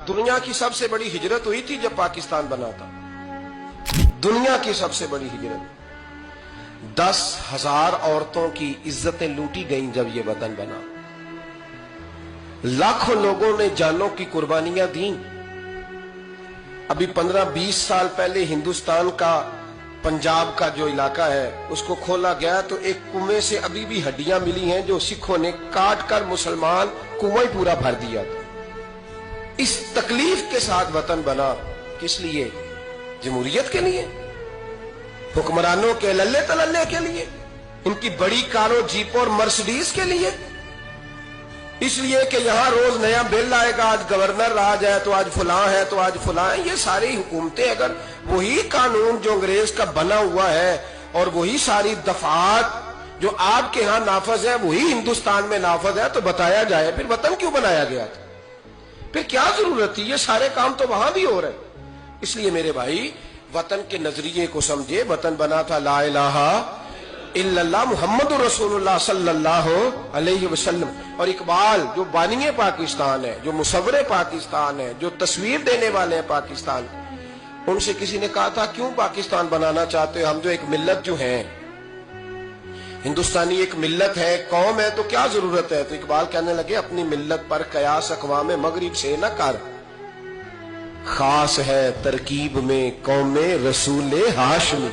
दुनिया की सबसे बड़ी हिजरत हुई थी जब पाकिस्तान बना था। दुनिया की सबसे बड़ी हिजरत, 10,000 औरतों की इज्जतें लूटी गईं जब ये वतन बना। लाखों लोगों ने जानों की कुर्बानियां दी। अभी 15-20 साल पहले हिंदुस्तान का पंजाब का जो इलाका है उसको खोला गया तो एक कुएं से अभी भी हड्डियां मिली हैं जो सिखों ने काट कर मुसलमान कुआं ही पूरा भर दिया था। इस तकलीफ के साथ वतन बना। किस लिए? जमहूरियत के लिए, हुक्मरानों के लल्ले तलल्ले के लिए, इनकी बड़ी कारों जीपों और मर्सिडीज के लिए। इसलिए कि यहां रोज नया बिल आएगा, आज गवर्नर राज है तो आज फलां है तो आज फलां है। ये सारी हुकूमतें अगर वही कानून जो अंग्रेज का बना हुआ है और वही सारी दफात जो आपके यहां नाफज है वही हिंदुस्तान में नाफज है तो बताया जाए फिर वतन क्यों बनाया गया था? फिर क्या जरूरत थी? ये सारे काम तो वहां भी हो रहे हैं। इसलिए मेरे भाई वतन के नजरिए को समझे। वतन बना था ला इलाहा इल्लल्लाह मुहम्मदुर रसूलुल्लाह सल्लल्लाहु अलैहि वसल्लम। और इकबाल जो बानिए पाकिस्तान है, जो मुसव्वरे पाकिस्तान है, जो तस्वीर देने वाले हैं पाकिस्तान, उनसे किसी ने कहा था क्यों पाकिस्तान बनाना चाहते हो? हम जो एक मिल्लत जो है, हिंदुस्तानी एक मिल्लत है, कौम है, तो क्या जरूरत है? तो इकबाल कहने लगे अपनी मिल्लत पर कयास अक़वाम मगरिब से न कर, खास है तरकीब में कौम रसूल हाशमी।